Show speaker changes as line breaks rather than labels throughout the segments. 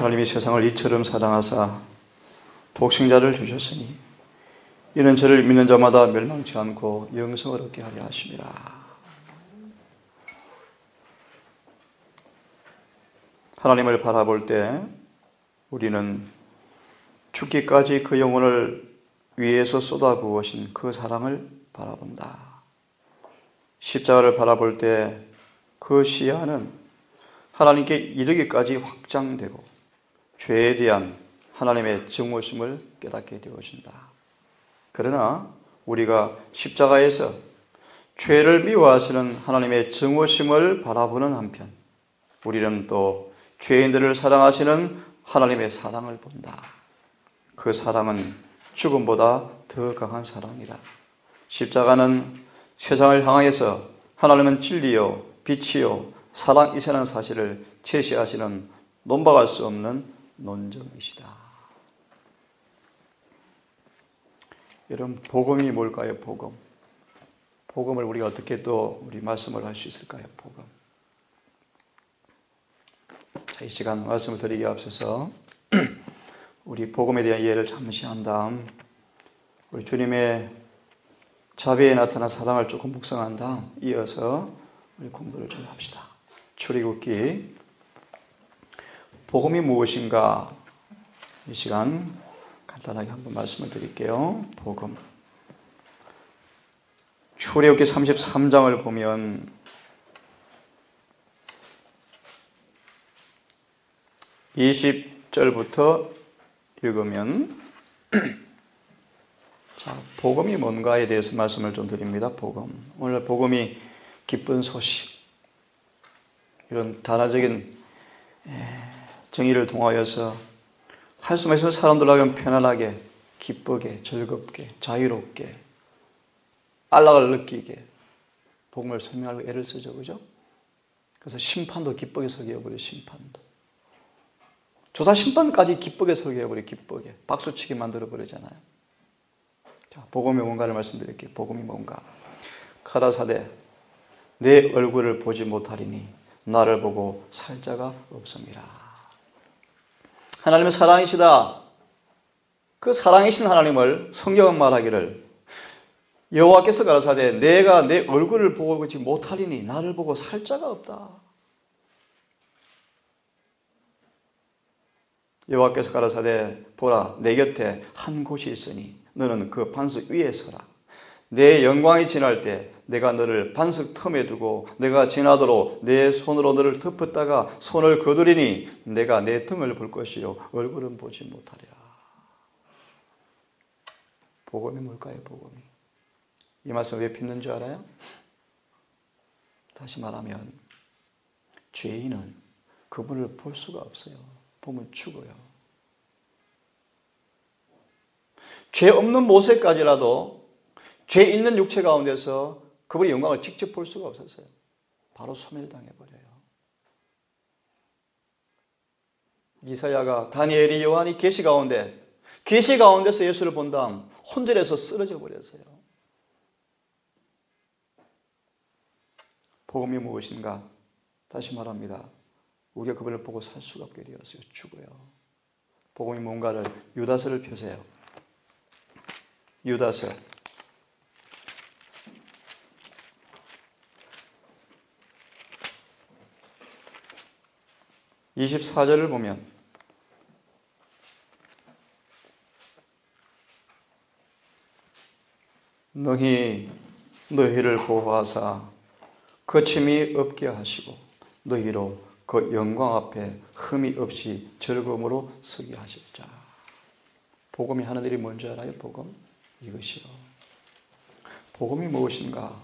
하나님이 세상을 이처럼 사랑하사 독생자를 주셨으니 이는 저를 믿는 자마다 멸망치 않고 영생을 얻게 하려 하심이라. 하나님을 바라볼 때 우리는 죽기까지 그 영혼을 위에서 쏟아부으신 그 사랑을 바라본다. 십자가를 바라볼 때 그 시야는 하나님께 이르기까지 확장되고 죄에 대한 하나님의 증오심을 깨닫게 되어진다. 그러나 우리가 십자가에서 죄를 미워하시는 하나님의 증오심을 바라보는 한편 우리는 또 죄인들을 사랑하시는 하나님의 사랑을 본다. 그 사랑은 죽음보다 더 강한 사랑이라. 십자가는 세상을 향하여서 하나님은 진리요 빛이요 사랑이라는 사실을 제시하시는 논박할 수 없는 논점이시다. 여러분, 복음이 뭘까요? 복음. 복음을 우리가 어떻게 또 우리 말씀을 할 수 있을까요? 복음. 자, 이 시간 말씀을 드리기에 앞서서 우리 복음에 대한 이해를 잠시 한 다음 우리 주님의 자비에 나타난 사랑을 조금 묵상한 다음 이어서 우리 공부를 좀 합시다. 출애굽기 복음이 무엇인가 이 시간 간단하게 한번 말씀을 드릴게요. 복음. 출애굽기 33장을 보면 20절부터 읽으면 자, 복음이 뭔가에 대해서 말씀을 좀 드립니다. 복음. 오늘 복음이 기쁜 소식, 이런 단어적인 정의를 통하여서 할 수만 있으면 사람들하고 편안하게, 기쁘게, 즐겁게, 자유롭게, 안락을 느끼게 복음을 설명하려고 애를 쓰죠. 그죠? 그래서 심판도 기쁘게 서게 해버려요. 심판도. 조사 심판까지 기쁘게 서게 해버려요. 기쁘게. 박수치게 만들어버리잖아요. 자, 복음이 뭔가를 말씀드릴게요. 복음이 뭔가. 가라사대 내 얼굴을 보지 못하리니 나를 보고 살 자가 없습니다. 하나님은 사랑이시다. 그 사랑이신 하나님을 성경은 말하기를 여호와께서 가라사대 내가 내 얼굴을 보지 못하리니 나를 보고 살 자가 없다. 여호와께서 가라사대 보라 내 곁에 한 곳이 있으니 너는 그 반석 위에 서라. 내 영광이 지날 때 내가 너를 반석 틈에 두고 내가 지나도록 내 손으로 너를 덮었다가 손을 거두리니 내가 내 등을 볼 것이요 얼굴은 보지 못하리라. 복음이 뭘까요? 복음이. 이 말씀 왜 빚는 줄 알아요? 다시 말하면 죄인은 그분을 볼 수가 없어요. 보면 죽어요. 죄 없는 모세까지라도 죄 있는 육체 가운데서 그분의 영광을 직접 볼 수가 없었어요. 바로 소멸당해버려요. 이사야가 다니엘이 요한이 계시 가운데서 예수를 본 다음 혼절해서 쓰러져 버렸어요. 복음이 무엇인가? 다시 말합니다. 우리가 그분을 보고 살 수가 없게 되었어요. 죽어요. 복음이 뭔가를 유다서를 펴세요. 유다서 24절을 보면 너희 너희를 보호하사 거침이 없게 하시고 너희로 그 영광 앞에 흠이 없이 즐거움으로 서게 하실 자. 복음이 하는 일이 뭔지 알아요? 복음? 이것이요. 복음이 무엇인가?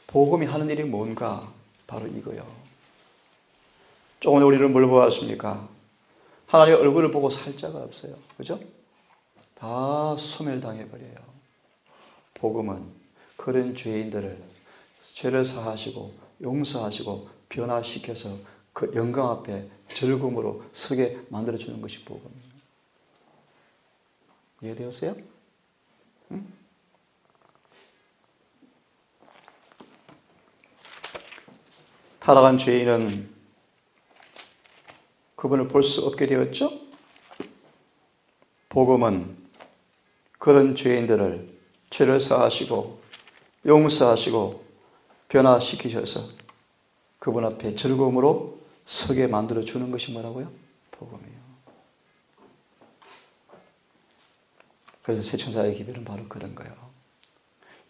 복음이 하는 일이 뭔가? 바로 이거요. 조금 전에 우리는 뭘 보았습니까? 하나님의 얼굴을 보고 살 자가 없어요. 그죠? 다 소멸당해버려요. 복음은 그런 죄인들을 죄를 사하시고 용서하시고 변화시켜서 그 영광 앞에 즐거움으로 서게 만들어주는 것이 복음이에요. 이해되었어요? 응? 타락한 죄인은 그분을 볼 수 없게 되었죠? 복음은 그런 죄인들을 죄를 사하시고 용서하시고 변화시키셔서 그분 앞에 즐거움으로 서게 만들어주는 것이 뭐라고요? 복음이에요. 그래서 새천사의 기별은 바로 그런 거예요.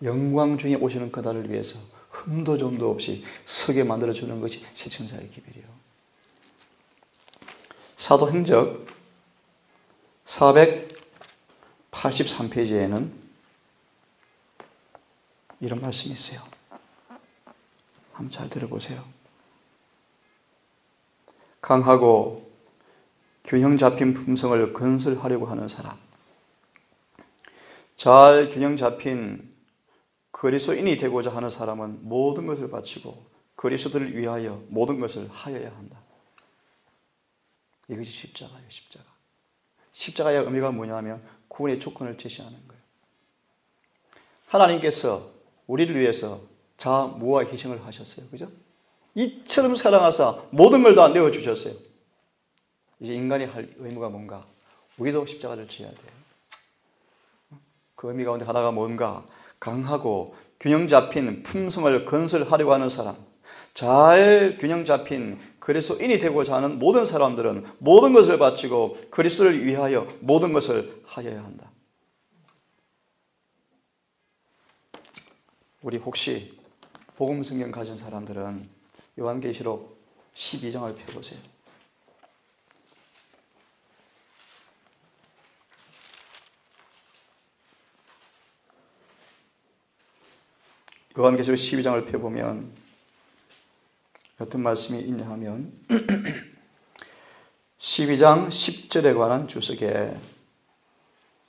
영광 중에 오시는 그날을 위해서 흠도 점도 없이 서게 만들어주는 것이 새천사의 기별이에요. 사도행적 483페이지에는 이런 말씀이 있어요. 한번 잘 들어보세요. 강하고 균형 잡힌 품성을 건설하려고 하는 사람, 잘 균형 잡힌 그리스도인이 되고자 하는 사람은 모든 것을 바치고 그리스도를 위하여 모든 것을 하여야 한다. 이것이 십자가예요. 십자가. 십자가의 의미가 뭐냐면 구원의 조건을 제시하는 거예요. 하나님께서 우리를 위해서 자무와 희생을 하셨어요. 그죠? 이처럼 사랑하사 모든 걸 다 내어주셨어요. 이제 인간이 할 의무가 뭔가? 우리도 십자가를 지어야 돼요. 그 의미 가운데 하나가 뭔가? 강하고 균형 잡힌 품성을 건설하려고 하는 사람, 잘 균형 잡힌 그리스도인이 되고자 하는 모든 사람들은 모든 것을 바치고 그리스도를 위하여 모든 것을 하여야 한다. 우리 혹시 복음 성경 가진 사람들은 요한계시록 12장을 펴보세요. 요한계시록 12장을 펴보면 어떤 말씀이 있냐 하면 12장 10절에 관한 주석에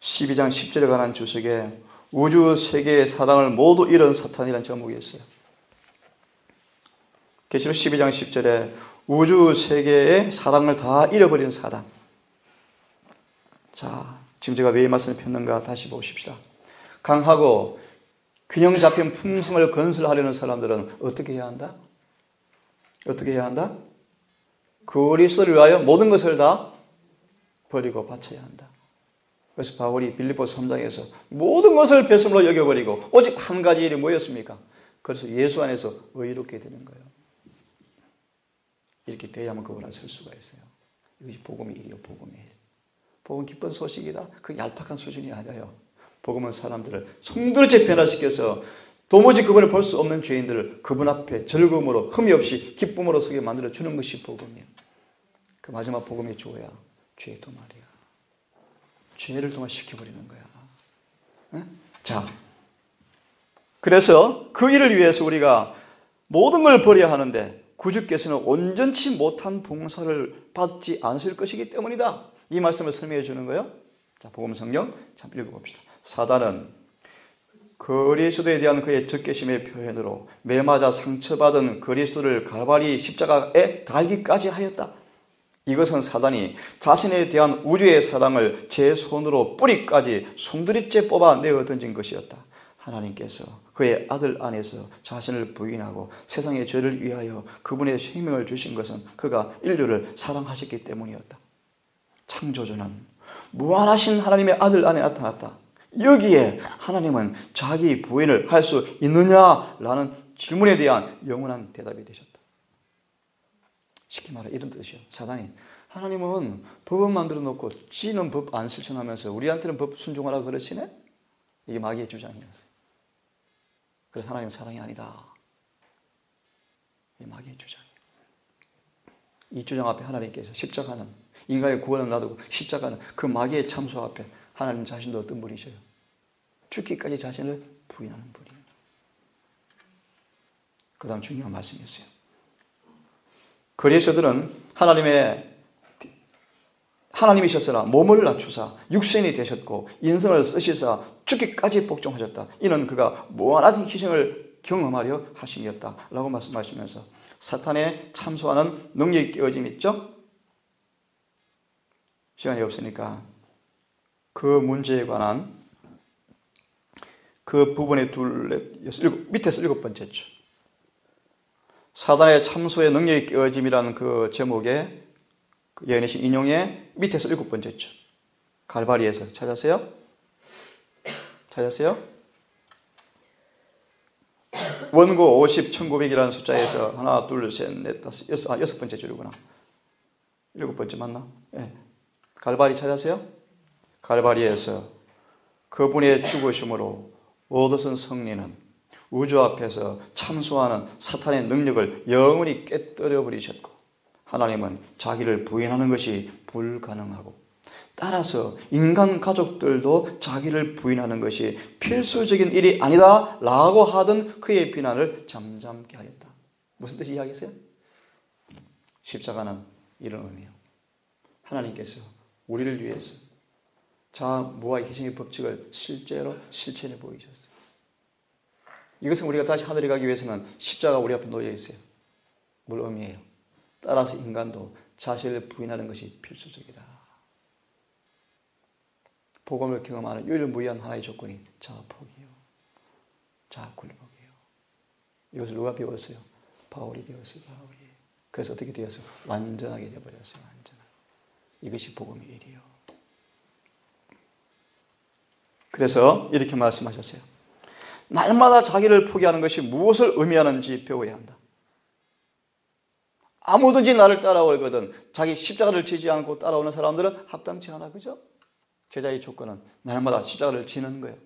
12장 10절에 관한 주석에 우주 세계의 사랑을 모두 잃은 사탄이라는 제목이 있어요. 계시록 12장 10절에 우주 세계의 사랑을 다 잃어버린 사단. 자, 지금 제가 왜 이 말씀을 폈는가 다시 보십시다. 강하고 균형 잡힌 품성을 건설하려는 사람들은 어떻게 해야 한다? 어떻게 해야 한다? 그리스도를 위하여 모든 것을 다 버리고 바쳐야 한다. 그래서 바울이 빌립보서 3장에서 모든 것을 배설물로 여겨버리고 오직 한 가지 일이 뭐였습니까? 그래서 예수 안에서 의롭게 되는 거예요. 이렇게 돼야만 그걸 설 수가 있어요. 이것이 복음의 일이요, 복음이에요. 복음은 기쁜 소식이다. 그 얄팍한 수준이 아니에요. 복음은 사람들을 송두리째 변화시켜서 도무지 그분을 볼 수 없는 죄인들을 그분 앞에 즐거움으로 흠이 없이 기쁨으로 서게 만들어주는 것이 복음이에요. 그 마지막 복음이 주어야 죄의 도말이야. 죄를 동화시켜버리는 거야. 네? 자, 그래서 그 일을 위해서 우리가 모든 걸 버려야 하는데 구주께서는 온전치 못한 봉사를 받지 않으실 것이기 때문이다. 이 말씀을 설명해 주는 거예요. 자, 복음 성경 참 읽어봅시다. 사단은 그리스도에 대한 그의 적개심의 표현으로 매맞아 상처받은 그리스도를 갈바리 십자가에 달기까지 하였다. 이것은 사단이 자신에 대한 우주의 사랑을 제 손으로 뿌리까지 송두리째 뽑아 내어 던진 것이었다. 하나님께서 그의 아들 안에서 자신을 부인하고 세상의 죄를 위하여 그분의 생명을 주신 것은 그가 인류를 사랑하셨기 때문이었다. 창조주는 무한하신 하나님의 아들 안에 나타났다. 여기에 하나님은 자기 부인을 할 수 있느냐라는 질문에 대한 영원한 대답이 되셨다. 쉽게 말해 이런 뜻이요. 사단이 하나님은 법을 만들어 놓고 지는 법 안 실천하면서 우리한테는 법 순종하라 그러시네? 이게 마귀의 주장이었어요. 그래서 하나님은 사랑이 아니다. 이게 마귀의 주장이에요. 이 주장 앞에 하나님께서 십자가는 인간의 구원을 놔두고 십자가는 그 마귀의 참소 앞에 하나님 자신도 어떤 분이셔요? 죽기까지 자신을 부인하는 분이에요. 그 다음 중요한 말씀이었어요. 그리스도는 하나님이셨으나 몸을 낮추사 육신이 되셨고 인성을 쓰시사 죽기까지 복종하셨다. 이는 그가 무한한 희생을 경험하려 하심이었다. 라고 말씀하시면서 사탄의 참소하는 능력이 깨어짐 있죠? 시간이 없으니까 그 문제에 관한 그 부분의 밑에서 7번째죠. 사단의 참소의 능력이 깨어짐이라는 그 제목의 예언의 인용의 밑에서 7번째죠. 갈바리에서. 찾았어요? 찾았어요? 원고 50, 1900이라는 숫자에서 하나, 둘, 셋, 넷, 다섯, 여섯 번째 줄이구나. 일곱 번째 맞나? 네. 갈바리 찾았어요? 갈바리에서 그분의 죽으심으로 얻으신 승리는 우주 앞에서 참수하는 사탄의 능력을 영원히 깨뜨려 버리셨고, 하나님은 자기를 부인하는 것이 불가능하고, 따라서 인간 가족들도 자기를 부인하는 것이 필수적인 일이 아니다 라고 하던 그의 비난을 잠잠케 하였다. 무슨 뜻이 이야기했어요? 십자가는 이런 의미예요. 하나님께서 우리를 위해서 자무와 희생의 법칙을 실제로 실천해 보이셨어요. 이것은 우리가 다시 하늘에 가기 위해서는 십자가가 우리 앞에 놓여 있어요. 뭘 의미해요? 따라서 인간도 자신을 부인하는 것이 필수적이다. 복음을 경험하는 유일무이한 하나의 조건이 자포기요, 자굴복이요. 이것을 누가 배웠어요? 바울이 배웠어요. 바울이. 그래서 어떻게 되었어요? 완전하게 되어버렸어요. 완전하게. 이것이 복음의 일이요. 그래서 이렇게 말씀하셨어요. 날마다 자기를 포기하는 것이 무엇을 의미하는지 배워야 한다. 아무든지 나를 따라오거든 자기 십자가를 지지 않고 따라오는 사람들은 합당치 않아. 그죠? 제자의 조건은 날마다 십자가를 지는 거예요.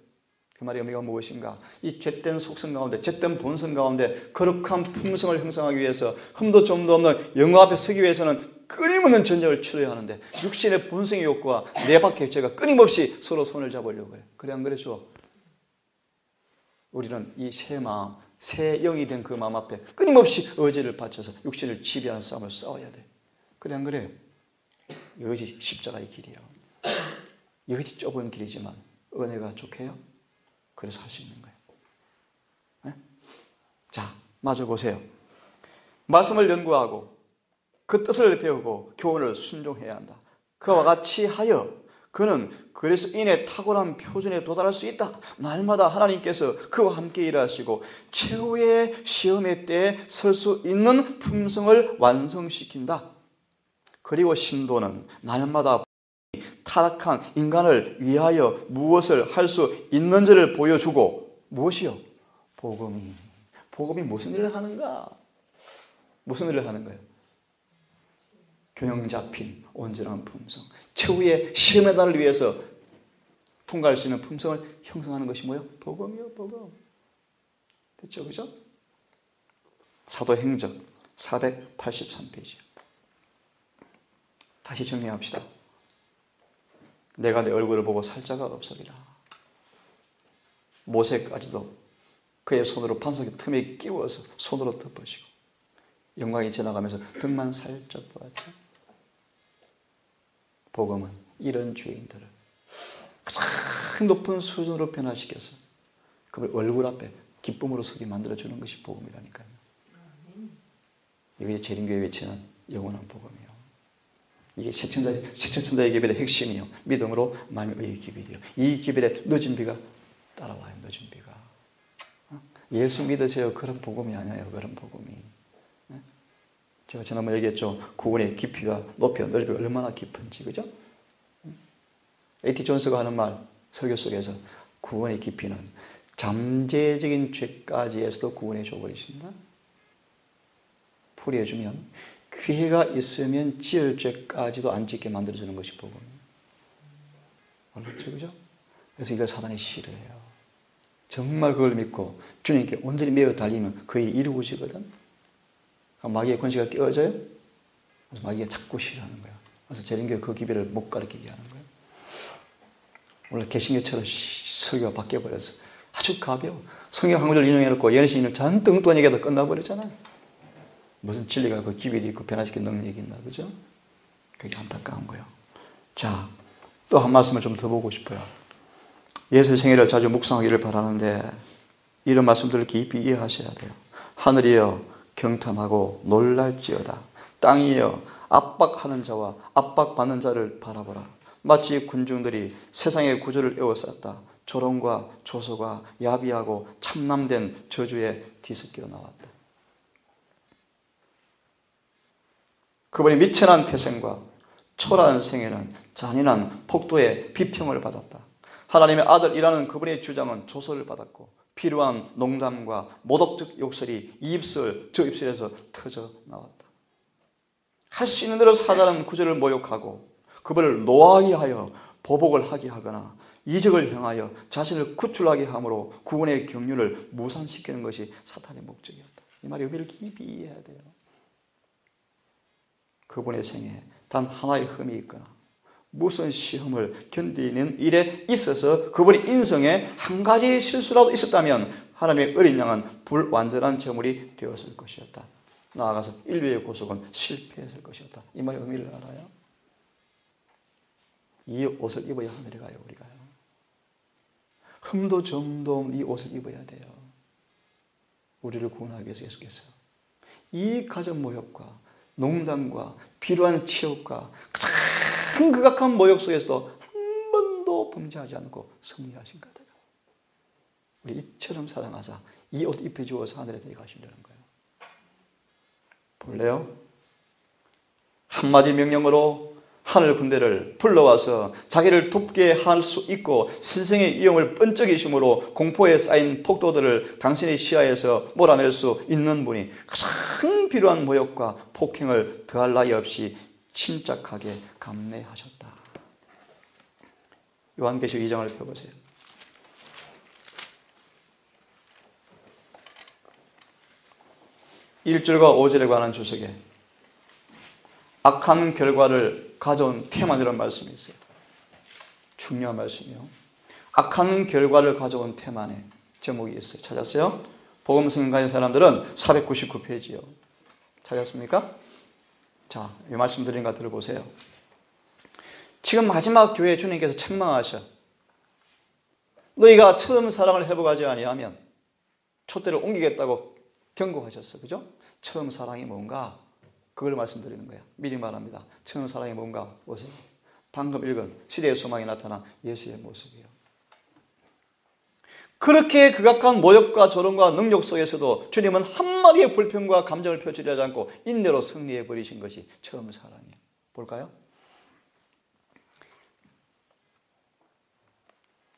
그 말의 의미가 무엇인가? 이 죄된 속성 가운데, 죄된 본성 가운데 거룩한 품성을 형성하기 위해서, 흠도 점도 없는 영화 앞에 서기 위해서는 끊임없는 전쟁을 치러야 하는데, 육신의 본성의 욕구와 내 밖의 죄가 끊임없이 서로 손을 잡으려고 해요. 그래 안 그래죠? 우리는 이 새 마음, 새 영이 된 그 마음 앞에 끊임없이 의지를 바쳐서 육신을 지배하는 싸움을 싸워야 돼. 그래 안 그래요? 이것이 십자가의 길이에요. 이것이 좁은 길이지만 은혜가 좋게요. 그래서 할 수 있는 거예요. 네? 자, 마저 보세요. 말씀을 연구하고 그 뜻을 배우고 교훈을 순종해야 한다. 그와 같이 하여 그는 그리스도인의 탁월한 표준에 도달할 수 있다. 날마다 하나님께서 그와 함께 일하시고 최후의 시험의 때에 설 수 있는 품성을 완성시킨다. 그리고 신도는 날마다 타락한 인간을 위하여 무엇을 할 수 있는지를 보여주고, 무엇이요? 복음이 무슨 일을 하는가? 무슨 일을 하는 거예요? 균형 잡힌 온전한 품성, 최후의 시험의 날을 위해서 통과할 수 있는 품성을 형성하는 것이 뭐예요? 복음이요, 복음. 됐죠, 그죠? 사도행전 483페이지. 다시 정리합시다. 내가 내 얼굴을 보고 살 자가 없으리라. 모세까지도 그의 손으로 반석의 틈에 끼워서 손으로 덮으시고 영광이 지나가면서 등만 살짝 보았죠. 복음은 이런 죄인들을 가장 높은 수준으로 변화시켜서 그걸 얼굴 앞에 기쁨으로 서게 만들어주는 것이 복음이라니까요. 이게 재림교회 외치는 영원한 복음이에요. 이게 색천자의 기별의 핵심이요. 믿음으로 말미의 기별이요. 이 기별에 늦은 비가 따라와요. 늦은 비가. 예수 믿으세요. 그런 복음이 아니에요. 그런 복음이. 제가 지난번에 얘기했죠. 구원의 깊이가 높이와 넓이가 얼마나 깊은지. 그죠? A.T. 존스가 하는 말 설교 속에서 구원의 깊이는 잠재적인 죄까지에서도 구원해 줘버리신다. 풀이해주면 기회가 있으면 지을 죄까지도 안 짓게 만들어주는 것이 복음이에요. 그렇죠? 그래서 이걸 사단이 싫어해요. 정말 그걸 믿고 주님께 온전히 매어 달리면 그 일이 이루어지거든. 마귀의 권세가 깨어져요. 그래서 마귀가 자꾸 싫어하는 거예요. 그래서 재림교회 그 기별을 못 가르치게 하는 거예요. 오늘 개신교처럼 설교가 바뀌어버려서 아주 가벼워. 성경 한 구절 인용해놓고 연신을 잔뜩 엉뚱한 얘기하다 끝나버렸잖아요. 무슨 진리가 그 기별이 있고 변화시키는 능력이 있나, 그죠? 그게 안타까운 거예요. 자, 또 한 말씀을 좀 더 보고 싶어요. 예수의 생애를 자주 묵상하기를 바라는데 이런 말씀들을 깊이 이해하셔야 돼요. 하늘이여 경탄하고 놀랄지어다. 땅이여 압박하는 자와 압박받는 자를 바라보라. 마치 군중들이 세상의 구주를 에워쌌다. 조롱과 조소가 야비하고 참남된 저주에 뒤섞여 나왔다. 그분이 미천한 태생과 초라한 생애는 잔인한 폭도의 비평을 받았다. 하나님의 아들이라는 그분의 주장은 조소를 받았고 필요한 농담과 모독적 욕설이 이 입술 저 입술에서 터져 나왔다. 할 수 있는 대로 사자는 구절을 모욕하고 그분을 노하게 하여 보복을 하게 하거나 이적을 행하여 자신을 구출하게 함으로 구원의 경륜을 무산시키는 것이 사탄의 목적이었다. 이 말의 의미를 깊이 이해해야 돼요. 그분의 생에 단 하나의 흠이 있거나 무슨 시험을 견디는 일에 있어서 그분의 인생에 한 가지 실수라도 있었다면 하나님의 어린 양은 불완전한 제물이 되었을 것이었다. 나아가서 인류의 구속은 실패했을 것이었다. 이 말의 의미를 알아요? 이 옷을 입어야 하늘에 가요. 우리가요. 흠도 점도 없는 이 옷을 입어야 돼요. 우리를 구원하기 위해서 예수께서 이 가정 모욕과 농담과 비루한 치욕과 가장 극악한 모욕 속에서도 한 번도 범죄하지 않고 승리하신 거다. 우리 이처럼 사랑하사 이 옷 입혀주어서 하늘에 데려가시려는 거예요. 볼래요? 한마디 명령으로 하늘 군대를 불러와서 자기를 돕게 할 수 있고 신성의 위엄을 번쩍이심으로 공포에 쌓인 폭도들을 당신의 시야에서 몰아낼 수 있는 분이 가장 필요한 모욕과 폭행을 더할 나위 없이 침착하게 감내하셨다. 요한계시록 2장을 펴보세요. 1절과 5절에 관한 주석에 악한 결과를 가져온 테마라는 말씀이 있어요. 중요한 말씀이요. 악한 결과를 가져온 테마에 제목이 있어요. 찾았어요? 복음 성경 가진 사람들은 499페이지요. 찾았습니까? 자, 이 말씀 드리는가 들어보세요. 지금 마지막 교회 주님께서 책망하셔. 너희가 처음 사랑을 회복하지 아니하면 촛대를 옮기겠다고 경고하셨어. 그죠? 처음 사랑이 뭔가? 그걸 말씀드리는 거예요. 미리 말합니다. 처음 사랑이 뭔가 보세요. 방금 읽은 시대의 소망이 나타난 예수의 모습이에요. 그렇게 극악한 모욕과 조롱과 능력 속에서도 주님은 한마디의 불평과 감정을 표출하지 않고 인내로 승리해 버리신 것이 처음 사랑이에요. 볼까요?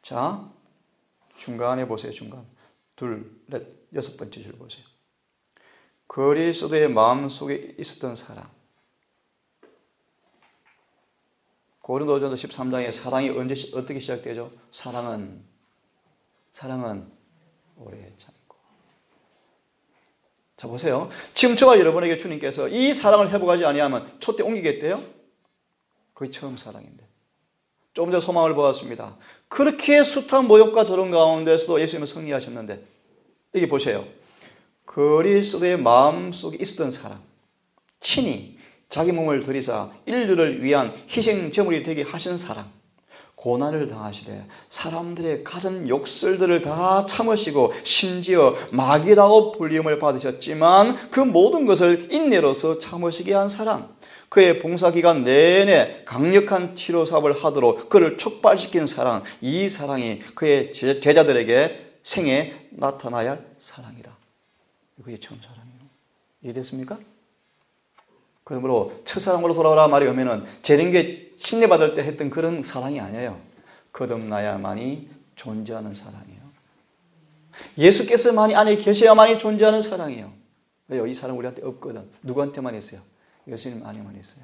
자, 중간에 보세요. 중간. 둘, 넷, 6번째 줄 보세요. 그리스도의 마음속에 있었던 사랑. 고린도전서 13장에 사랑이 어떻게 시작되죠? 사랑은 오래 참고. 자, 보세요. 지금 저와 여러분에게 주님께서 이 사랑을 회복하지 아니하면 촛대 옮기겠대요? 그게 처음 사랑인데. 조금 전 소망을 보았습니다. 그렇게 숱한 모욕과 조롱 가운데서도 예수님은 승리하셨는데, 여기 보세요. 그리스도의 마음속에 있었던 사랑, 친히 자기 몸을 들이사 인류를 위한 희생 제물이 되게 하신 사랑, 고난을 당하시되 사람들의 가진 욕설들을 다 참으시고 심지어 마귀라고 불림을 받으셨지만 그 모든 것을 인내로서 참으시게 한 사랑, 그의 봉사기간 내내 강력한 치료 사업을 하도록 그를 촉발시킨 사랑, 이 사랑이 그의 제자들에게 생에 나타나야 할 사랑이다. 그게 처음 사랑이에요. 이해됐습니까? 그러므로 첫사랑으로 돌아오라 말이 오면은 재림교회 침례받을 때 했던 그런 사랑이 아니에요. 거듭나야만이 존재하는 사랑이에요. 예수께서만이 안에 계셔야만이 존재하는 사랑이에요. 왜요? 이 사랑 우리한테 없거든. 누구한테만 있어요? 예수님 안에만 있어요.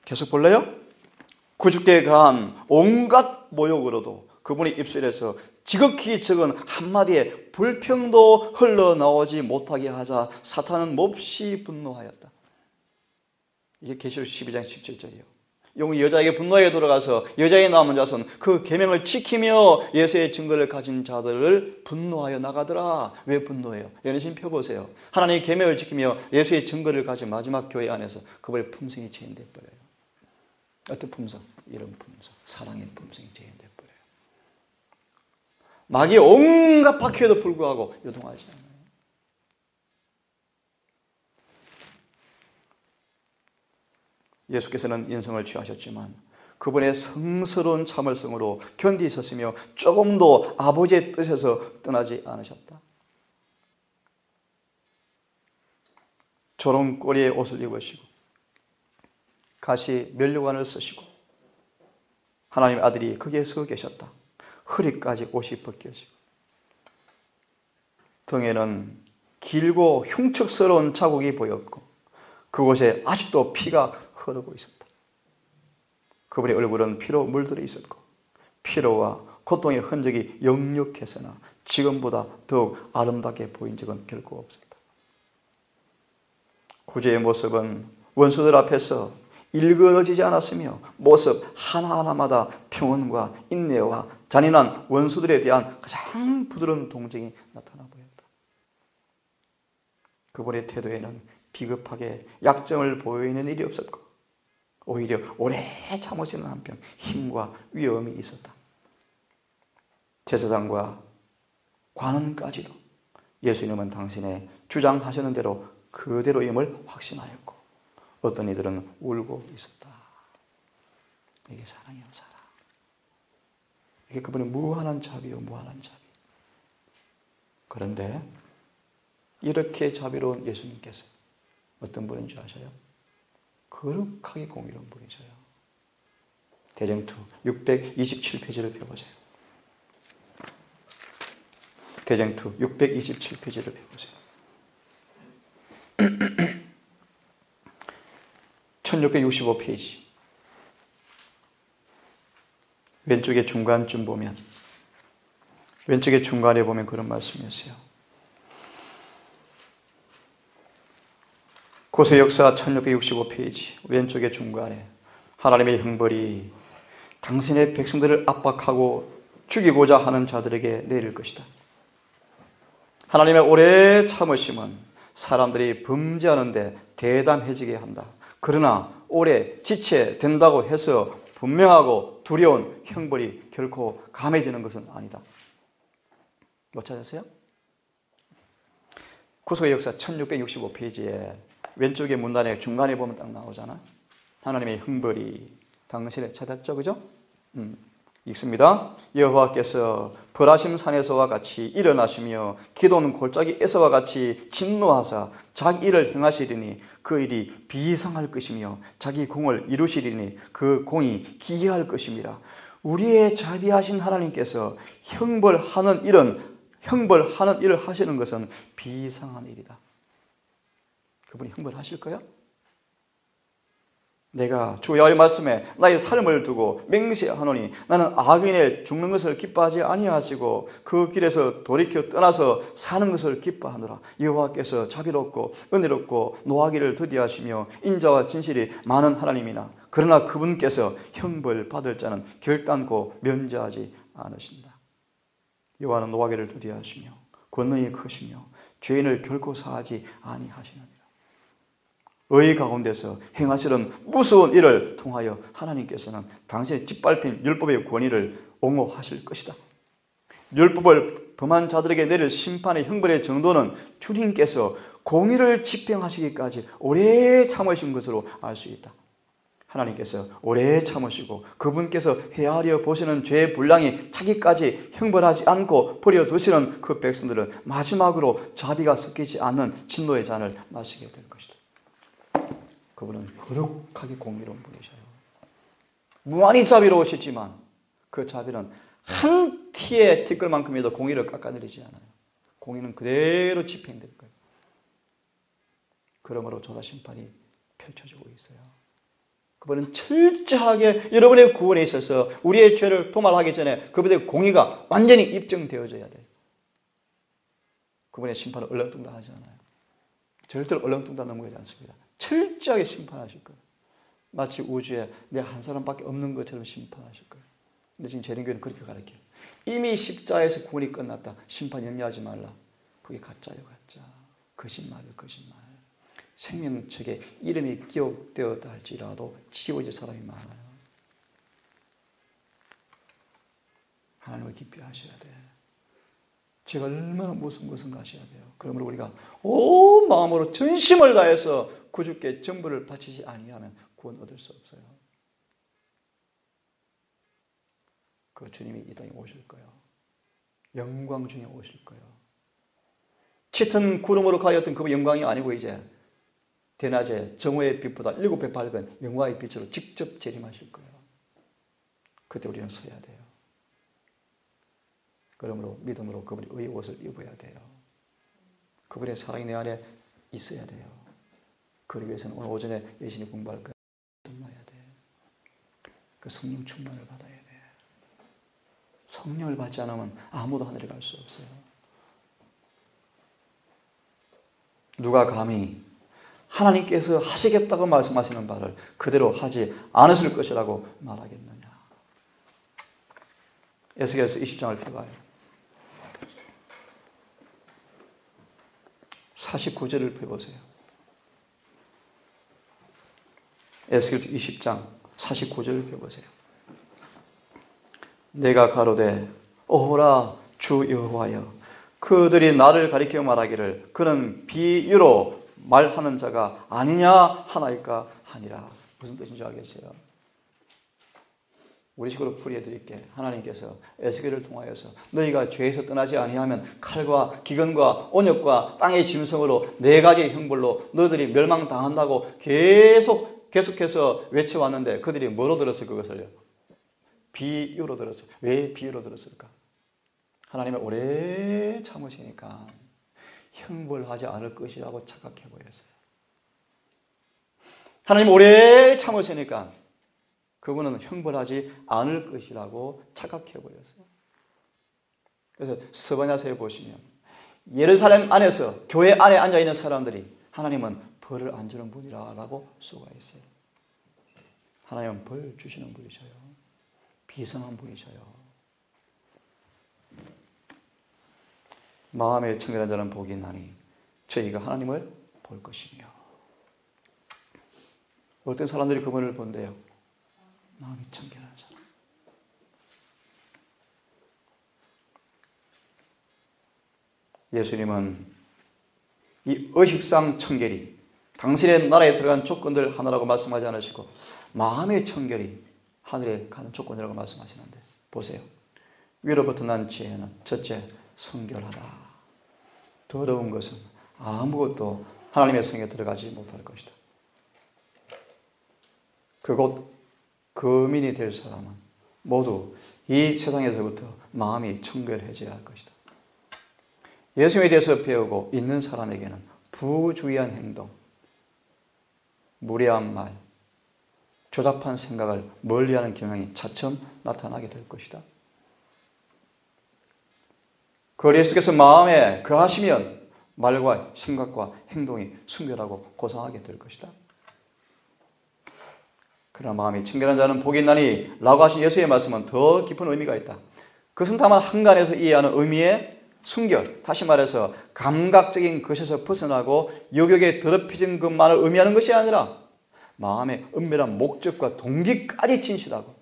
계속 볼래요? 구주께 가한 온갖 모욕으로도 그분의 입술에서 지극히 적은 한마디의 불평도 흘러나오지 못하게 하자 사탄은 몹시 분노하였다. 이게 계시록 12장 17절이에요. 용이 여자에게 분노하게 돌아가서 여자의 남은 자손 그 계명을 지키며 예수의 증거를 가진 자들을 분노하여 나가더라. 왜 분노해요? 연신 펴보세요. 하나님의 계명을 지키며 예수의 증거를 가진 마지막 교회 안에서 그분의 품성이 재현돼 버려요. 어떤 품성? 이런 품성, 사랑의 품성이 재현돼 버려요. 마귀의 온갖 박해에도 불구하고 요동하지 않아요. 예수께서는 인성을 취하셨지만 그분의 성스러운 참을성으로 견디셨으며 조금도 아버지의 뜻에서 떠나지 않으셨다. 조롱꼬리의 옷을 입으시고 가시 면류관을 쓰시고 하나님의 아들이 거기에 서 계셨다. 허리까지 옷이 벗겨지고 등에는 길고 흉측스러운 자국이 보였고 그곳에 아직도 피가 흐르고 있었다. 그분의 얼굴은 피로 물들어 있었고 피로와 고통의 흔적이 역력했으나 지금보다 더욱 아름답게 보인 적은 결코 없었다. 구주의 모습은 원수들 앞에서 일그러지지 않았으며 모습 하나하나마다 평온과 인내와 잔인한 원수들에 대한 가장 부드러운 동정이 나타나 보였다. 그분의 태도에는 비겁하게 약점을 보이는 일이 없었고 오히려 오래 참으시는 한편 힘과 위엄이 있었다. 제사장과 관원까지도 예수님은 당신의 주장하시는 대로 그대로임을 확신하였고 어떤 이들은 울고 있었다. 이게 사랑이요, 사랑. 이게 그분의 무한한 자비요, 무한한 자비. 그런데 이렇게 자비로운 예수님께서 어떤 분인 줄 아세요? 거룩하게 공의로운 분이셔요. 대쟁투 627페이지를 펴보세요. 대쟁투 627페이지를 펴보세요. 1665페이지 왼쪽에 중간쯤 보면 왼쪽에 중간에 보면 그런 말씀이었어요. 고세역사 1665페이지 왼쪽에 중간에 하나님의 형벌이 당신의 백성들을 압박하고 죽이고자 하는 자들에게 내릴 것이다. 하나님의 오래 참으심은 사람들이 범죄하는데 대담해지게 한다. 그러나 오래 지체된다고 해서 분명하고 두려운 형벌이 결코 감해지는 것은 아니다. 못 찾았어요? 구속의 역사 1665페이지에 왼쪽에 문단에 중간에 보면 딱 나오잖아. 하나님의 형벌이 당신의 찾았죠, 그죠? 읽습니다. 여호와께서 벌하심 산에서와 같이 일어나시며 기도는 골짜기 에서와 같이 진노하사 자기 일을 행하시리니 그 일이 비상할 것이며 자기 공을 이루시리니 그 공이 기이할 것입니다. 우리의 자비하신 하나님께서 형벌하는 일을 하시는 것은 비상한 일이다. 그분이 형벌하실 거야? 내가 주 여호와의 말씀에 나의 삶을 두고 맹세하노니 나는 악인의 죽는 것을 기뻐하지 아니하시고 그 길에서 돌이켜 떠나서 사는 것을 기뻐하노라. 여호와께서 자비롭고 은혜롭고 노하기를 더디하시며 인자와 진실이 많은 하나님이나 그러나 그분께서 형벌 받을 자는 결단코 면제하지 않으신다. 여호와는 노하기를 더디하시며 권능이 크시며 죄인을 결코 사하지 아니하시느니라. 의 가운데서 행하시는 무서운 일을 통하여 하나님께서는 당신의 짓밟힌 율법의 권위를 옹호하실 것이다. 율법을 범한 자들에게 내릴 심판의 형벌의 정도는 주님께서 공의를 집행하시기까지 오래 참으신 것으로 알 수 있다. 하나님께서 오래 참으시고 그분께서 헤아려 보시는 죄의 분량이 차기까지 형벌하지 않고 버려두시는 그 백성들은 마지막으로 자비가 섞이지 않는 진노의 잔을 마시게 될 것이다. 그분은 거룩하게 공의로운 분이셔요. 무한히 자비로우시지만 그 자비는 한 티의 티끌만큼이라도 공의를 깎아내리지 않아요. 공의는 그대로 집행될 거예요. 그러므로 조사심판이 펼쳐지고 있어요. 그분은 철저하게 여러분의 구원에 있어서 우리의 죄를 도말하기 전에 그분의 공의가 완전히 입증되어져야 돼요. 그분의 심판은 얼렁뚱땅 하지 않아요. 절대로 얼렁뚱땅 넘어가지 않습니다. 철저하게 심판하실 거예요. 마치 우주에 내 한 사람밖에 없는 것처럼 심판하실 거예요. 근데 지금 재림교회는 그렇게 가르쳐요. 이미 십자에서 구원이 끝났다. 심판 염려하지 말라. 그게 가짜예요, 가짜. 거짓말이에요, 거짓말. 생명책에 이름이 기록되었다 할지라도 지워질 사람이 많아요. 하나님을 깊이 하셔야 돼. 제가 얼마나 무서운 것인가 하셔야 돼요. 그러므로 우리가 온 마음으로 전심을 다해서 구주께 전부를 바치지 아니하면 구원 얻을 수 없어요. 그 주님이 이 땅에 오실 거예요. 영광 중에 오실 거예요. 짙은 구름으로 가였던 그 영광이 아니고 이제 대낮에 정오의 빛보다 7배 밝은 영화의 빛으로 직접 재림하실 거예요. 그때 우리는 서야 돼요. 그러므로 믿음으로 그분의 의의 옷을 입어야 돼요. 그분의 사랑이 내 안에 있어야 돼요. 그러기 위해서는 오늘 오전에 예신이 공부할 거예요. 놔야 돼. 그 성령 충만을 받아야 돼. 성령을 받지 않으면 아무도 하늘에 갈 수 없어요. 누가 감히 하나님께서 하시겠다고 말씀하시는 바를 그대로 하지 않으실 것이라고 말하겠느냐. 에스겔서 20장을 펴봐요. 49절을 펴보세요. 에스겔서 20장 49절을 펴보세요. 내가 가로되 오호라 주 여호와여, 그들이 나를 가리켜 말하기를 그는 비유로 말하는 자가 아니냐 하나이까 하니라. 무슨 뜻인 줄 알겠어요? 우리 식으로 풀이해 드릴게. 하나님께서 에스겔을 통하여서 너희가 죄에서 떠나지 아니하면 칼과 기근과 온역과 땅의 짐승으로 4가지의 형벌로 너희들이 멸망당한다고 계속해서 외쳐왔는데 그들이 뭐로 들었을 그것을요? 비유로 들었어요. 왜 비유로 들었을까? 하나님은 오래 참으시니까 형벌하지 않을 것이라고 착각해 버렸어요. 하나님 오래 참으시니까 그분은 형벌하지 않을 것이라고 착각해 버렸어요. 그래서 스바냐서에 보시면 예루살렘 안에서 교회 안에 앉아있는 사람들이 하나님은 벌을 안 주는 분이라고 수가 있어요. 하나님은 벌 주시는 분이셔요. 비상한 분이셔요. 마음에 청결한 자는 복이 있나니 저희가 하나님을 볼 것이며. 어떤 사람들이 그분을 본대요? 마음이 청결한 사람. 예수님은 이 의식상 청결이 당신의 나라에 들어간 조건들 하나라고 말씀하지 않으시고 마음의 청결이 하늘에 가는 조건이라고 말씀하시는데 보세요. 위로부터 난 지혜는 첫째 성결하다. 더러운 것은 아무것도 하나님의 성에 들어가지 못할 것이다. 그곳 거민이 될 사람은 모두 이 세상에서부터 마음이 청결해져야 할 것이다. 예수님에 대해서 배우고 있는 사람에게는 부주의한 행동, 무례한 말, 조잡한 생각을 멀리하는 경향이 차츰 나타나게 될 것이다. 그 예수께서 마음에 거하시면 말과 생각과 행동이 순결하고 고상하게 될 것이다. 그러나 마음이 청결한 자는 복이 있나니 라고 하신 예수의 말씀은 더 깊은 의미가 있다. 그것은 다만 한간에서 이해하는 의미의 순결, 다시 말해서 감각적인 것에서 벗어나고 요격에 더럽혀진 것만을 의미하는 것이 아니라 마음의 은밀한 목적과 동기까지 진실하고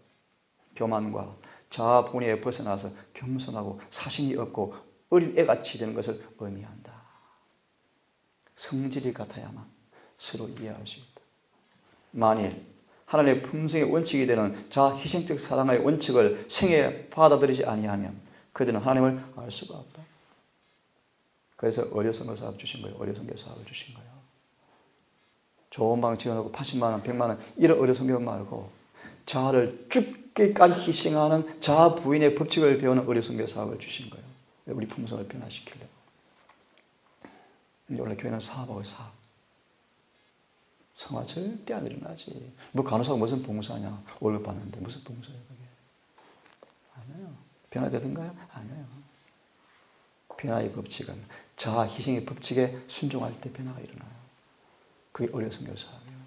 교만과 자아 본의에 벗어나서 겸손하고 사심이 없고 어린 애같이 되는 것을 의미한다. 성질이 같아야만 서로 이해할 수 있다. 만일 하나님의 품성의 원칙이 되는 자아 희생적 사랑의 원칙을 생애 받아들이지 아니하면 그들은 하나님을 알 수가 없다. 그래서 의료선교 사업 주신 거예요. 의료선교 사업을 주신 거예요. 좋은 방 지어놓고 80만 원, 100만 원 이런 의료선교 말고 자아를 죽기까지 희생하는 자아 부인의 법칙을 배우는 의료선교 사업을 주신 거예요. 우리 품성을 변화시키려고. 근데 원래 교회는 사업하고 사업. 성화 절대 안 일어나지. 뭐 간호사가 무슨 봉사냐? 월급 받는데 무슨 봉사예요 그게? 아니에요. 변화되던가요? 아니에요. 변화의 법칙은 자아 희생의 법칙에 순종할 때 변화가 일어나요. 그게 의료선교 사업이에요.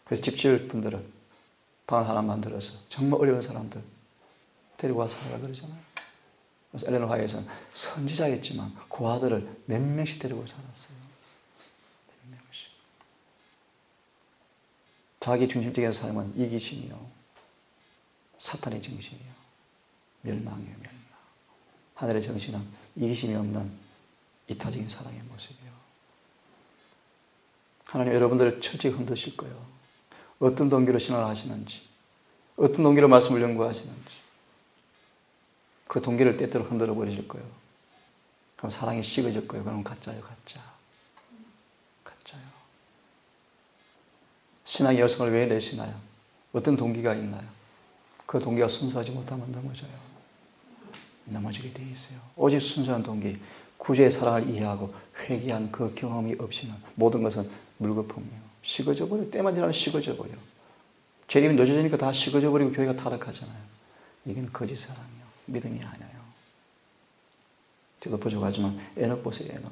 그래서 집 지을 분들은 방 하나 만들어서 정말 어려운 사람들 데리고 와서 살아라 그러잖아요. 그래서 엘레나 화이트는 선지자였지만 그 아들을 몇 명씩 데리고 살았어요. 몇 명씩. 자기 중심적인 삶은 이기심이요. 사탄의 정신이요. 멸망이에요, 멸망. 하늘의 정신은 이기심이 없는 이타적인 사랑의 모습이요. 하나님 여러분들을 철저히 흔드실 거예요. 어떤 동기로 신앙을 하시는지, 어떤 동기로 말씀을 연구하시는지, 그 동기를 때때로 흔들어 버리실 거예요. 그럼 사랑이 식어졌고요. 그럼 가짜요, 가짜. 가짜요. 신앙의 열성을 왜 내시나요? 어떤 동기가 있나요? 그 동기가 순수하지 못하면 넘어져요. 넘어지게 돼 있어요. 오직 순수한 동기, 구주의 사랑을 이해하고 회개한 그 경험이 없이는 모든 것은 물거품이에요. 식어져 버려. 때만 지나면 식어져 버려. 재림이 늦어지니까 다 식어져 버리고 교회가 타락하잖아요. 이건 거짓 사랑이에요. 믿음이 아니에요. 저도 부족하지만 에녹 보세요. 에녹.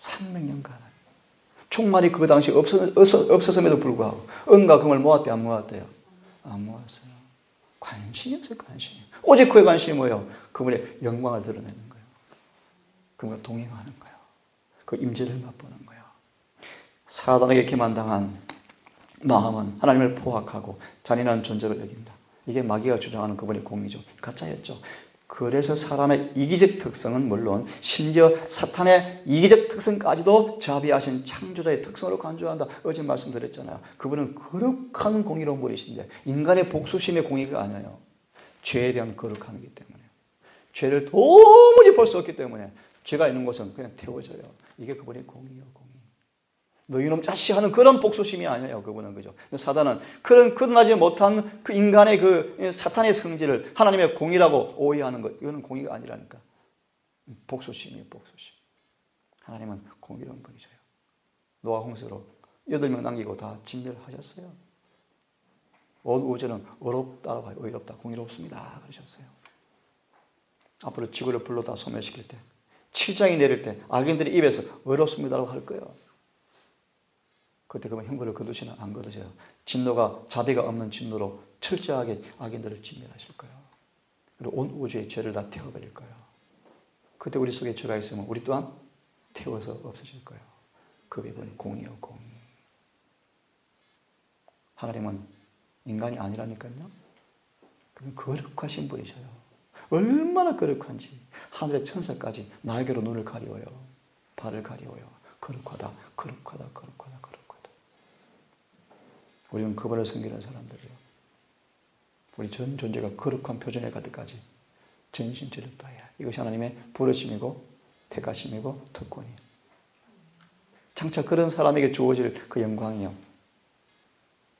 300년간 충만이 그 당시 없었음에도 불구하고 은과 금을 모았대요? 안 모았대요? 안 모았어요. 관심이 없어요. 관심이. 오직 그의 관심이 뭐예요? 그분의 영광을 드러내는 거예요. 그분과 동행하는 거예요. 그 임재를 맛보는 거예요. 사단에게 기만당한 마음은 하나님을 포악하고 잔인한 존재를 여긴다. 이게 마귀가 주장하는 그분의 공의죠. 가짜였죠. 그래서 사람의 이기적 특성은 물론 심지어 사탄의 이기적 특성까지도 자비하신 창조자의 특성으로 간주한다. 어제 말씀드렸잖아요. 그분은 거룩한 공의로운 분이신데 인간의 복수심의 공의가 아니에요. 죄에 대한 거룩함이기 때문에. 죄를 도무지 볼 수 없기 때문에 죄가 있는 곳은 그냥 태워져요. 이게 그분의 공의요, 공의. 너희놈 자식 하는 그런 복수심이 아니에요. 그분은 그죠. 사단은 그런 끝나지 못한 그 인간의 그 사탄의 성질을 하나님의 공의라고 오해하는 것. 이거는 공의가 아니라니까. 복수심이에요, 복수심. 하나님은 공의로운 분이셔요. 노아 홍수로 8명 남기고 다 진멸하셨어요. 온 우주는 어렵다, 의롭다, 공의롭습니다. 그러셨어요. 앞으로 지구를 불로 다 소멸시킬 때, 7장이 내릴 때 악인들의 입에서 의롭습니다라고 할 거예요. 그때 그러면 형벌을 거두시나 안 거두세요. 진노가 자비가 없는 진노로 철저하게 악인들을 진멸하실 거예요. 그리고 온 우주의 죄를 다 태워버릴 거예요. 그때 우리 속에 죄가 있으면 우리 또한 태워서 없어질 거예요. 그 배분이 공의요, 공의. 하나님은 인간이 아니라니까요. 그는 거룩하신 분이셔요. 얼마나 거룩한지 하늘의 천사까지 나에게로 눈을 가리워요. 발을 가리워요. 거룩하다, 거룩하다, 거룩하다, 거룩하다. 우리는 그분을 섬기는 사람들이에요. 우리 전 존재가 거룩한 표준에 가득까지 전신체를 다해야. 이것이 하나님의 부르심이고 택하심이고 특권이에요. 장차 그런 사람에게 주어질 그 영광이요.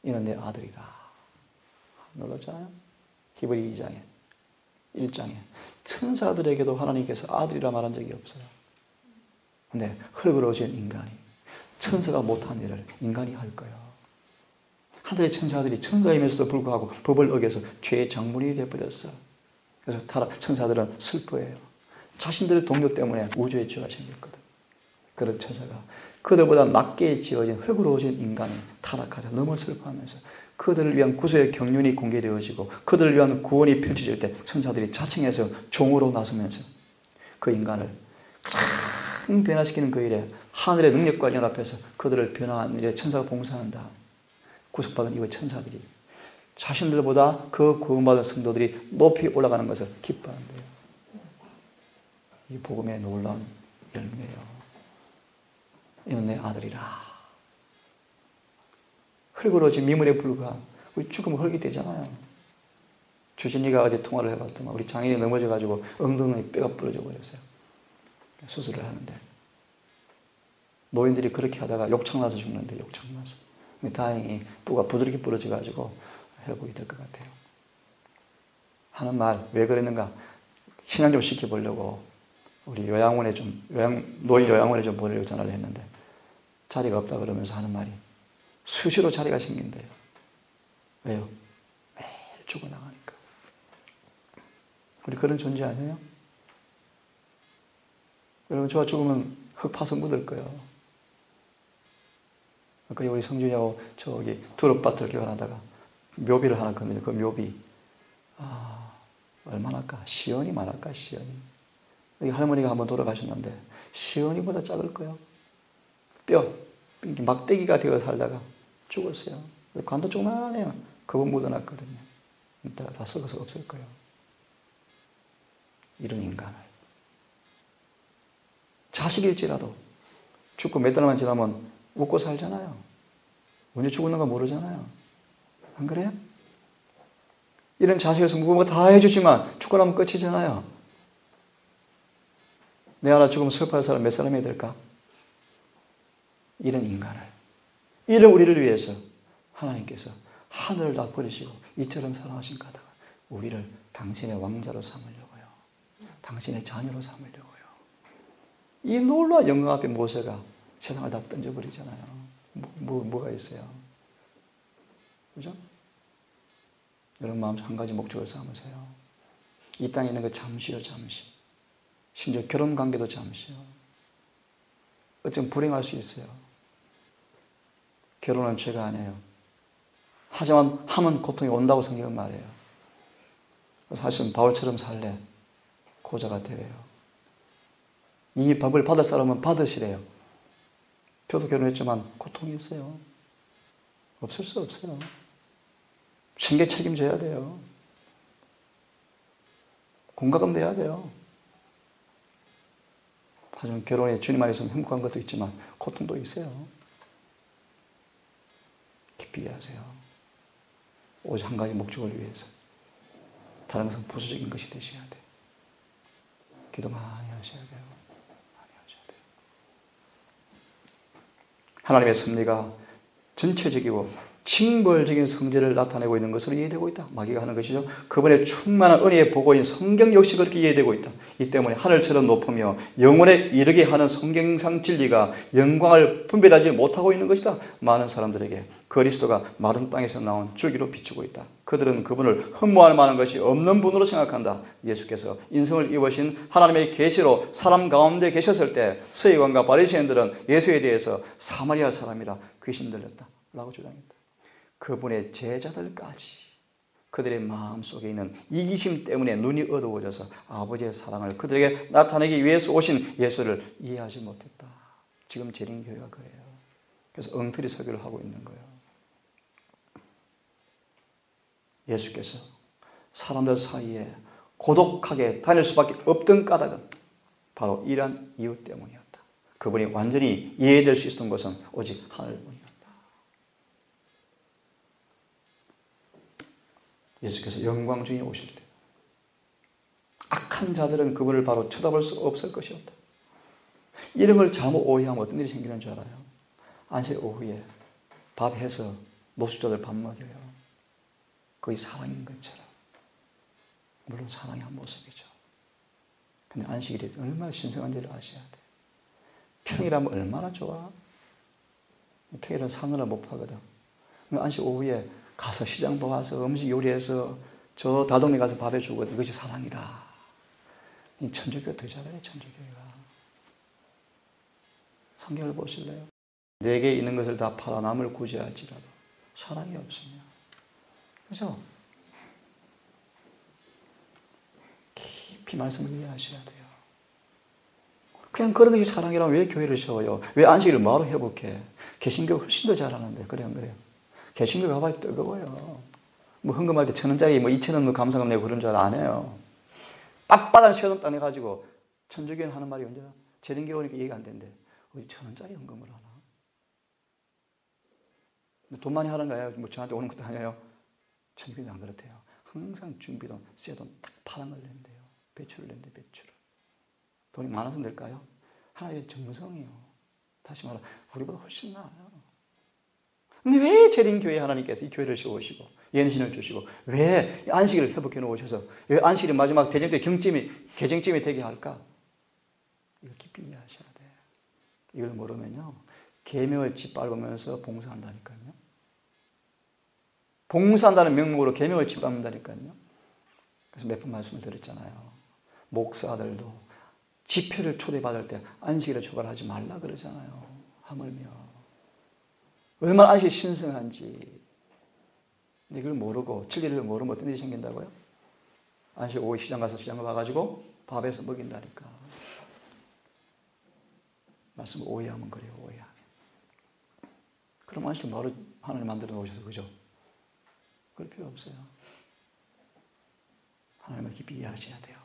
이는 내 아들이다. 놀랐잖아요. 히브리 2장에 1장에 천사들에게도 하나님께서 아들이라 말한 적이 없어요. 근데 흙으로진 인간이 천사가 못한 일을 인간이 할 거예요. 하늘의 천사들이 천사임에서도 불구하고 법을 어겨서 죄의 장물이 되어버렸어. 그래서 천사들은 슬퍼해요. 자신들의 동료 때문에 우주에 죄가 생겼거든. 그런 천사가 그들보다 낮게 지어진 흙으로 진 인간이 타락하자 너무 슬퍼하면서 그들을 위한 구속의 경륜이 공개되어지고 그들을 위한 구원이 펼쳐질 때 천사들이 자칭해서 종으로 나서면서 그 인간을 참 변화시키는 그 일에 하늘의 능력과 연합해서 그들을 변화한 일에 천사가 봉사한다. 구속받은 이후 천사들이 자신들보다 그 구원받은 성도들이 높이 올라가는 것을 기뻐한대요. 이 복음의 놀라운 열매예요. 이는 내 아들이라. 흙으로 지금 미물에 불과한 우리 죽으면 흙이 되잖아요. 주진이가 어제 통화를 해봤더만 우리 장인이 넘어져가지고 엉덩이 뼈가 부러져 버렸어요. 수술을 하는데 노인들이 그렇게 하다가 욕창나서 죽는데 욕창나서. 다행히 뼈가 부드럽게 부러져가지고 회복이 될 것 같아요. 하는 말 왜 그랬는가? 신앙 좀 시켜보려고 우리 노인 요양원에 좀 보내려고 전화를 했는데 자리가 없다 그러면서 하는 말이 수시로 자리가 생긴대요. 왜요? 매일 죽어나가니까. 우리 그런 존재 아니에요? 여러분 저와 죽으면 흙 파서 묻을 거예요. 그러니까 우리 성준이하고 저기 두릅밭을 개간하다가 묘비를 하나 건드려. 그 묘비 얼마나 할까? 시원이 많을까? 시원이. 여기 할머니가 한번 돌아가셨는데 시원이보다 작을 거예요. 뼈 막대기가 되어 살다가 죽었어요. 관도 조그만해요. 그거 묻어놨거든요. 이따가 다 썩어서 없을 거예요. 이런 인간을 자식일지라도 죽고 몇 달만 지나면 웃고 살잖아요. 언제 죽었는가 모르잖아요. 안 그래요? 이런 자식에서 무거운 거 다 해주지만 죽고 나면 끝이잖아요. 내 하나 죽으면 슬퍼할 사람 몇 사람이 될까? 이런 인간을, 이런 우리를 위해서 하나님께서 하늘을 다 버리시고 이처럼 사랑하신 까닭 우리를 당신의 왕자로 삼으려고요. 당신의 자녀로 삼으려고요. 이 놀라운 영광 앞에 모세가 세상을 다 던져버리잖아요. 뭐가 있어요? 그죠? 여러분 마음 한 가지 목적을 삼으세요. 이 땅에 있는 거 잠시요, 잠시. 심지어 결혼 관계도 잠시요. 어쩌면 불행할 수 있어요. 결혼은 죄가 아니에요. 하지만 하면 고통이 온다고 성경은 말해요. 사실은 바울처럼 살래 고자가 되래요. 이 법을 받을 사람은 받으시래요. 저도 결혼했지만 고통이 있어요. 없을 수 없어요. 생계 책임져야 돼요. 공과금 내야 돼요. 하지만 결혼에 주님 안에서 행복한 것도 있지만 고통도 있어요. 기쁘게 하세요. 오직 한 가지 목적을 위해서. 다른 것은 부수적인 것이 되셔야 돼요. 기도 많이 하셔야 돼요. 많이 하셔야 돼요. 하나님의 섭리가 전체적이고 징벌적인 성질을 나타내고 있는 것으로 이해되고 있다. 마귀가 하는 것이죠. 그분의 충만한 은혜의 보고인 성경 역시 그렇게 이해되고 있다. 이 때문에 하늘처럼 높으며 영원에 이르게 하는 성경상 진리가 영광을 분별하지 못하고 있는 것이다. 많은 사람들에게 그리스도가 마른 땅에서 나온 줄기로 비추고 있다. 그들은 그분을 흠모할 만한 것이 없는 분으로 생각한다. 예수께서 인성을 입으신 하나님의 계시로 사람 가운데 계셨을 때 서기관과 바리새인들은 예수에 대해서 사마리아 사람이라 귀신 들렸다 라고 주장했다. 그분의 제자들까지 그들의 마음속에 있는 이기심 때문에 눈이 어두워져서 아버지의 사랑을 그들에게 나타내기 위해서 오신 예수를 이해하지 못했다. 지금 재림교회가 그래요. 그래서 엉터리 설교를 하고 있는 거예요. 예수께서 사람들 사이에 고독하게 다닐 수밖에 없던 까닭은 바로 이러한 이유 때문이었다. 그분이 완전히 이해될 수 있었던 것은 오직 하늘뿐이었다. 예수께서 영광 중에 오실 때 악한 자들은 그분을 바로 쳐다볼 수 없을 것이었다. 이런 걸 잘못 오해하면 어떤 일이 생기는 줄 알아요? 안식 오후에 밥 해서 노숙자들 밥 먹여요. 그게 사랑인 것처럼. 물론 사랑의 한 모습이죠. 근데 안식일이 얼마나 신성한지를 아셔야 돼요. 평일하면 얼마나 좋아? 평일은 사느라 못 파거든. 안식 오후에 가서 시장 봐서 음식 요리해서 저 다동네 가서 밥 해주거든. 이것이 사랑이다. 이 천주교가 더 잘해요. 천주교가. 성경을 보실래요? 내게 있는 것을 다 팔아 남을 구제할지라도 사랑이 없으면. 그죠? 깊이 말씀을 이해하셔야 돼요. 그냥 그런 것이 사랑이라면 왜 교회를 세워요? 왜 안식일을 뭐하러 회복해? 개신교 훨씬 더 잘하는데. 그래 안 그래요? 개신교 가봐야 뜨거워요. 뭐 헌금할 때 1,000원짜리 뭐 2,000원 감사금 내고 그런 줄 안 해요. 빳빳한 시간 따내가지고 천주교는 하는 말이 언제야? 재림교 오니까 이해가 안 된대. 어디 1,000원짜리 헌금을 하나? 돈 많이 하는 거예요. 뭐 저한테 오는 것도 아니에요. 천주교는 안 그렇대요. 항상 준비돈, 쎄돈 딱 파란 걸 낸대요. 배추를 낸대, 배추를. 돈이 많아서 낼까요? 하나의 정성이요. 다시 말해, 우리보다 훨씬 나아요. 근데 왜 재림교회 하나님께서 이 교회를 세우시고 연신을 주시고 왜 안식일을 회복해 놓으셔서 왜 안식일이 마지막 대전 때 개정점이 되게 할까? 이걸 깊이 이해하셔야 돼요. 이걸 모르면요. 계명을 짓밟으면서 봉사한다니까요. 봉사한다는 명목으로 계명을 짓밟는다니까요. 그래서 몇 번 말씀을 드렸잖아요. 목사들도 집회를 초대받을 때 안식일을 초발하지 말라 그러잖아요. 하물며. 얼마나 안식이 신성한지. 근데 이걸 모르고, 진리를 모르면 어떤 일이 생긴다고요? 안식 오후 시장 가서 시장을 봐가지고 밥에서 먹인다니까. 말씀을 오해하면 그래요, 오해하면. 그럼 안식을 바로 하나님 만들어 놓으셔서, 그죠? 그럴 필요 없어요. 하나님을 깊이 이해하셔야 돼요.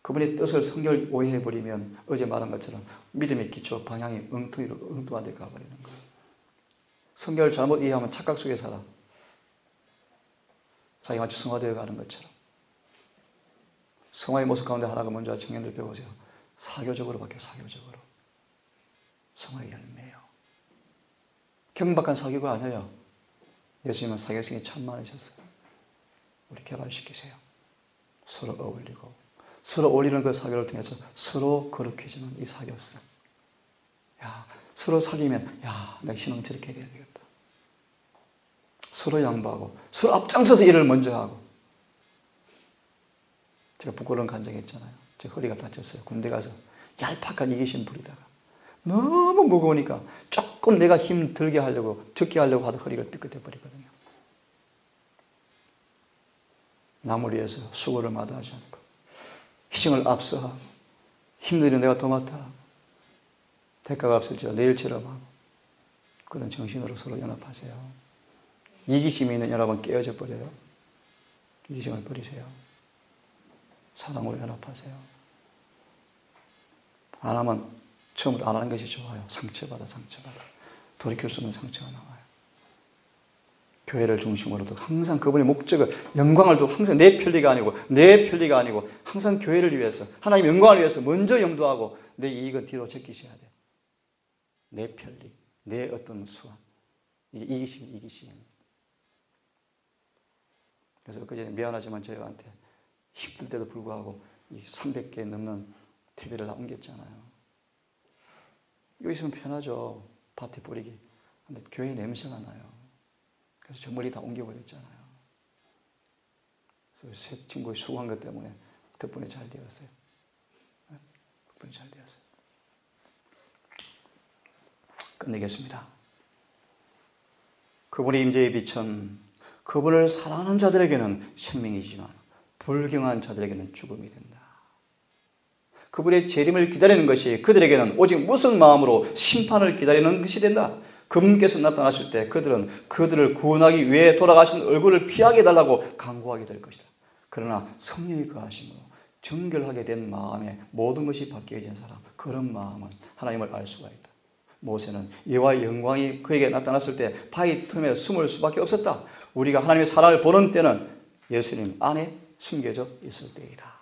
그분의 뜻을 성경을 오해해버리면 어제 말한 것처럼 믿음의 기초, 방향이 엉뚱한 데 가버리는 거예요. 성경을 잘못 이해하면 착각 속에 살아. 자기 마치 성화되어 가는 것처럼. 성화의 모습 가운데 하나가 먼저 청년들 배우세요. 사교적으로 바뀌어. 사교적으로. 성화의 열매예요. 경박한 사교가 아니에요. 예수님은 사교성이 참 많으셨어요. 우리 개발시키세요. 서로 어울리고 서로 어울리는 그 사교를 통해서 서로 거룩해지는 이 사교성. 야, 서로 사귀면 내가 신앙 저렇게 해야 되겠다. 서로 양보하고 서로 앞장서서 일을 먼저 하고. 제가 부끄러운 간증이 있잖아요. 제 허리가 다쳤어요. 군대 가서 얄팍한 이기심 부리다가 너무 무거우니까 조금 내가 힘 들게 하려고 적게 하려고 하다 허리가 삐끗해 버리거든요. 남을 위해서 수고를 마다하지 않고 희생을 앞서하고 힘들면 내가 도맡아 대가가 없을지라 내일처럼 하고 그런 정신으로 서로 연합하세요. 이기심이 있는 연합은 깨어져 버려요. 이기심을 버리세요. 사랑으로 연합하세요. 안 하면 처음부터 안 하는 것이 좋아요. 상처받아. 돌이킬 수 없는 상처가 나와요. 교회를 중심으로도 항상 그분의 목적을, 영광을 또 항상 내 편리가 아니고 항상 교회를 위해서, 하나님의 영광을 위해서 먼저 염두하고 내 이익은 뒤로 제끼셔야 돼요. 내 편리, 내 어떤 수완. 이게 이기심. 그래서 엊그제 미안하지만 저희한테 힘들 때도 불구하고 이 300개 넘는 TV를 옮겼잖아요. 여기 있으면 편하죠. 밭에 뿌리기. 근데 교회 냄새가 나요. 그래서 저 멀리 다 옮겨버렸잖아요. 그래서 새 친구의 수고한 것 때문에 덕분에 잘 되었어요. 덕분에 잘 되었어요. 끝내겠습니다. 그분의 임재의 빛은 그분을 사랑하는 자들에게는 생명이지만 불경한 자들에게는 죽음이 된다. 그분의 재림을 기다리는 것이 그들에게는 오직 무슨 마음으로 심판을 기다리는 것이 된다. 그분께서 나타나실 때 그들은 그들을 구원하기 위해 돌아가신 얼굴을 피하게 해달라고 간구하게 될 것이다. 그러나 성령이 거하심으로 정결하게 된 마음에 모든 것이 바뀌어진 사람, 그런 마음은 하나님을 알 수가 있다. 모세는 여호와의 영광이 그에게 나타났을 때 바위 틈에 숨을 수밖에 없었다. 우리가 하나님의 사랑을 보는 때는 예수님 안에 숨겨져 있을 때이다.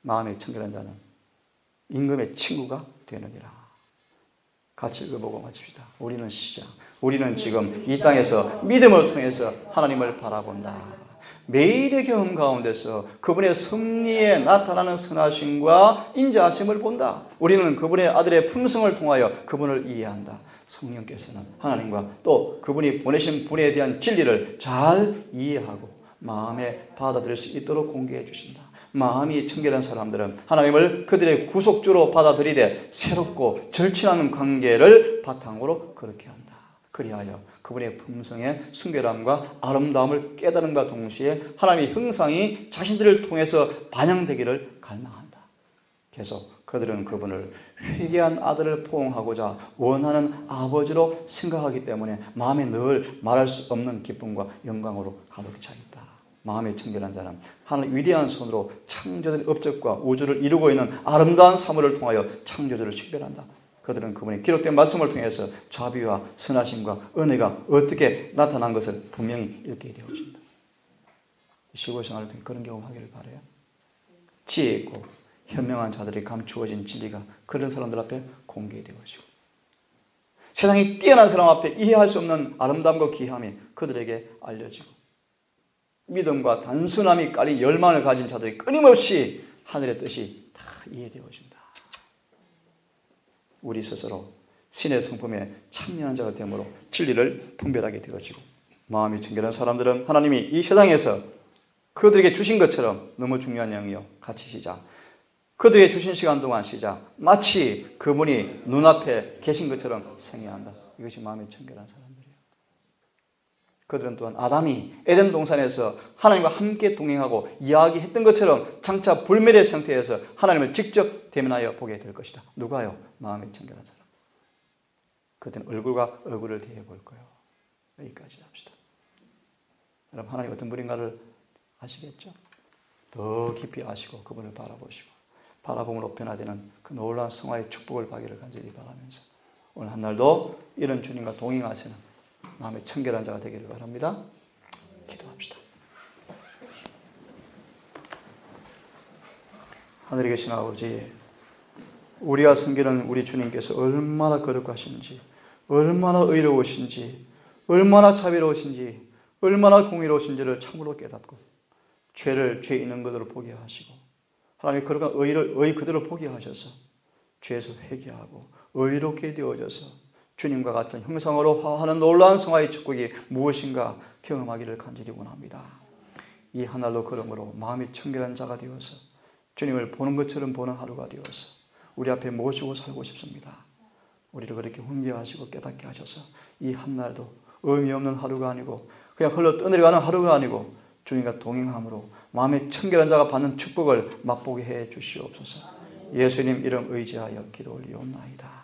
마음에 청결한 자는 임금의 친구가 되느니라. 같이 읽어보고 마칩시다. 우리는 시작. 우리는 지금 이 땅에서 믿음을 통해서 하나님을 바라본다. 매일의 경험 가운데서 그분의 섭리에 나타나는 선하심과 인자하심을 본다. 우리는 그분의 아들의 품성을 통하여 그분을 이해한다. 성령께서는 하나님과 또 그분이 보내신 분에 대한 진리를 잘 이해하고 마음에 받아들일 수 있도록 공개해 주신다. 마음이 청결한 사람들은 하나님을 그들의 구속주로 받아들이되 새롭고 절친한 관계를 바탕으로 그렇게 한다. 그리하여 그분의 품성의 순결함과 아름다움을 깨달음과 동시에 하나님의 형상이 자신들을 통해서 반영되기를 갈망한다. 계속 그들은 그분을 회개한 아들을 포옹하고자 원하는 아버지로 생각하기 때문에 마음에 늘 말할 수 없는 기쁨과 영광으로 가득 차 있다. 마음이 청결한 자는 하나님의 위대한 손으로 창조된 업적과 우주를 이루고 있는 아름다운 사물을 통하여 창조주를 식별한다. 그들은 그분의 기록된 말씀을 통해서 자비와 선하심과 은혜가 어떻게 나타난 것을 분명히 읽게 되어진다. 시골 생활을 통해 그런 경험하기를 바라요. 지혜 있고 현명한 자들이 감추어진 진리가 그런 사람들 앞에 공개되어지고 세상이 뛰어난 사람 앞에 이해할 수 없는 아름다움과 귀함이 그들에게 알려지고 믿음과 단순함이 깔린 열망을 가진 자들이 끊임없이 하늘의 뜻이 다 이해되어진다. 우리 스스로 신의 성품에 참여한 자가 되므로 진리를 분별하게 되어지고 마음이 청결한 사람들은 하나님이 이 세상에서 그들에게 주신 것처럼 너무 중요한 양이요. 같이 시작. 그들에게 주신 시간 동안 시작. 마치 그분이 눈앞에 계신 것처럼 생애한다. 이것이 마음이 청결한 사람들이에요. 그들은 또한 아담이 에덴 동산에서 하나님과 함께 동행하고 이야기했던 것처럼 장차 불멸의 상태에서 하나님을 직접 대면하여 보게 될 것이다. 누가요? 마음이 청결한 사람. 그들은 얼굴과 얼굴을 대해 볼 거예요. 여기까지 합시다. 여러분 하나님 어떤 분인가를 아시겠죠? 더 깊이 아시고 그분을 바라보시고 바라봄으로 변화되는 그 놀라운 성화의 축복을 받기를 간절히 바라면서 오늘 한 날도 이런 주님과 동행하시는 마음의 청결한 자가 되기를 바랍니다. 기도합시다. 하늘에 계신 아버지, 우리와 섬기는 우리 주님께서 얼마나 거룩하신지, 얼마나 의로우신지, 얼마나 자비로우신지, 얼마나 공의로우신지를 참으로 깨닫고 죄를 죄 있는 그대로 보게 하시고, 하나님 거룩한 의 그대로 보게 하셔서 죄에서 회개하고 의롭게 되어져서 주님과 같은 형상으로 화하는 놀라운 성화의 축복이 무엇인가 경험하기를 간절히 원합니다. 이 하늘로 걸음으로 마음이 청결한 자가 되어서 주님을 보는 것처럼 보는 하루가 되어서 우리 앞에 모시고 살고 싶습니다. 우리를 그렇게 훈계하시고 깨닫게 하셔서 이 한날도 의미 없는 하루가 아니고 그냥 흘러 떠내려가는 하루가 아니고 주님과 동행함으로 마음의 청결한 자가 받는 축복을 맛보게 해 주시옵소서. 예수님 이름 의지하여 기도 올리옵나이다.